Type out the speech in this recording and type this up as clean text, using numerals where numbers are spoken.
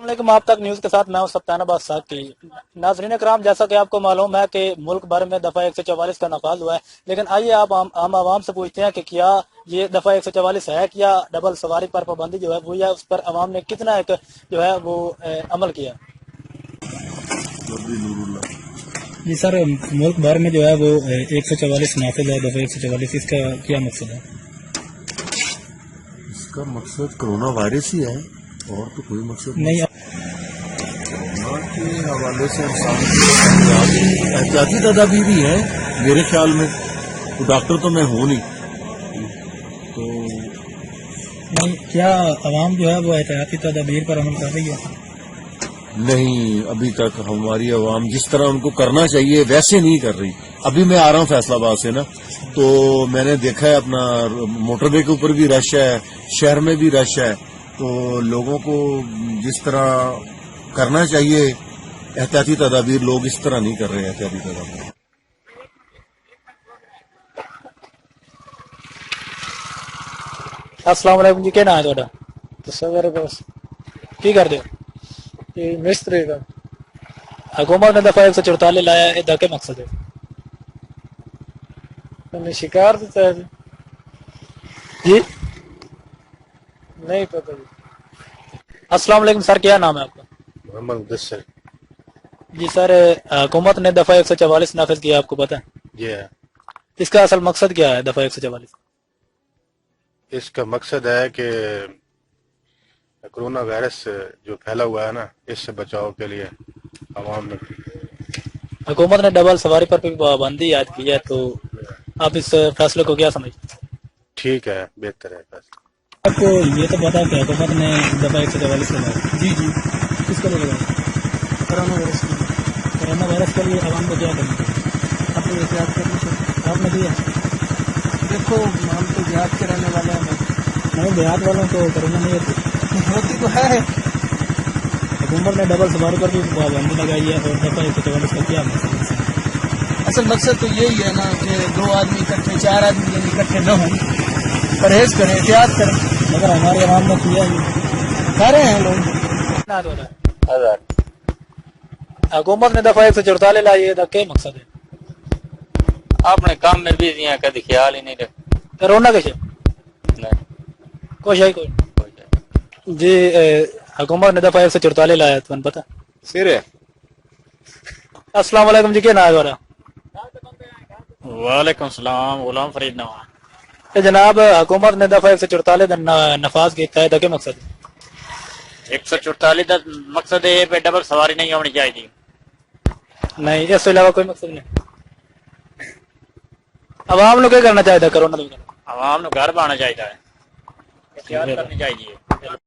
वालेकुम, आप तक न्यूज़ के साथ मैं हूं सप्तान अब्बास साकी। नाज़रीन कराम, जैसा कि आपको मालूम है कि मुल्क भर में दफ़ा 144 का नफाज हुआ है, लेकिन आइए आप आम आवाम से पूछते हैं कि क्या ये दफ़ा 144 है, क्या डबल सवारी पर पाबंदी जो है वो या उस पर आवाम ने कितना एक जो है वो अमल किया। जी सर, मुल्क भर में जो है वो 144 नाफिज है, दफ़ा 144, इसका क्या मकसद है? इसका मकसद कोरोना वायरस ही है और तो कोई मकसद नहीं। कोरोना के हवाले से इंसान की एहतियाती तदाबीर ही है मेरे ख्याल में। तो डॉक्टर तो मैं हूँ नहीं, तो नहीं, क्या आवाम जो है वो एहतियाती तदाबीर पर अमल कर रही है? नहीं, अभी तक हमारी आवाम जिस तरह उनको करना चाहिए वैसे नहीं कर रही। अभी मैं आ रहा हूँ फैसलाबाद से ना, तो मैंने देखा है अपना मोटरवे के ऊपर भी रश है, शहर में भी रश है। तो लोगों को जिस तरह करना चाहिए एहतियाती तदाबीर, लोग इस तरह नहीं कर रहे हैं एहतियाती तदाबीर। अस्सलाम वालेकुम जी, क्या नाम है ਤੁਹਾਡਾ? तस्वर बस की करते हो? ये मिस्त्री का हुकूमत ने दफा 144 लाया, इसका क्या मकसद है? मैंने शिकार देता है जी नहीं पता जी। अस्सलाम वालेकुम सर, क्या नाम है आपका? मोहम्मद मुदस्सिर। जी सर, हुकूमत ने दफा 144 नाफिज किया, आपको पता है? जी है। इसका असल मकसद क्या है दफा 144? इसका मकसद है कि कोरोना वायरस जो फैला हुआ है ना, इससे बचाव के लिए आवाम में। हुकूमत ने डबल सवारी पर भी पाबंदी आयद की है, तो आप इस फैसले को क्या समझते हैं? ठीक है, बेहतर है फैसला। आपको ये तो पता है कि हुकूमत ने दफा 144 लगाया? जी जी किसको लगाया? कोरोना वायरस की कोरोना वायरस के लिए आवाम को क्या करना चाहिए? अपनी एहतियात करनी चाहिए। आपने दिया? देखो हम तो देहात के रहने वाले हैं, नहीं, देहात वालों को कोरोना नहीं होती। होती तो है। हुकूमत ने डबल सवारी पर भी पाबंदी लगाई है, और दफा 144 का क्या मकसद है? असल मकसद तो यही है ना कि दो आदमी इकट्ठे, चार आदमी यानी इकट्ठे न हों, परहेज करें, एहतियात करें। मगर हमारे आवाम ने किया ही। कर रहे हैं लोग। हुकूमत ने दफा 144 लाई है, इसका क्या मकसद है? अपने काम में बिजी हैं, कभी ख्याल ही नहीं रखते। कोरोना कैसे नहीं, कोई है कोई जी। हुकूमत ने दफा 144 लाया, तुम्हें पता? सिर है। अस्सलाम वालेकुम जी, क्या नाम है तुम्हारा? वालेकुम सलाम, गुलाम फरीद नवाज। जनाब, हुकूमत ने दफा 144 नफाज किया है, इसका क्या मकसद है? 144 का मकसद है पे डबल सवारी नहीं होनी चाहिए। नहीं, इसके अलावा कोई मकसद नहीं। आवाम को क्या करना चाहिए कोरोना? आवाम को घर पाना चाहिए, एहतियात करनी चाहिए।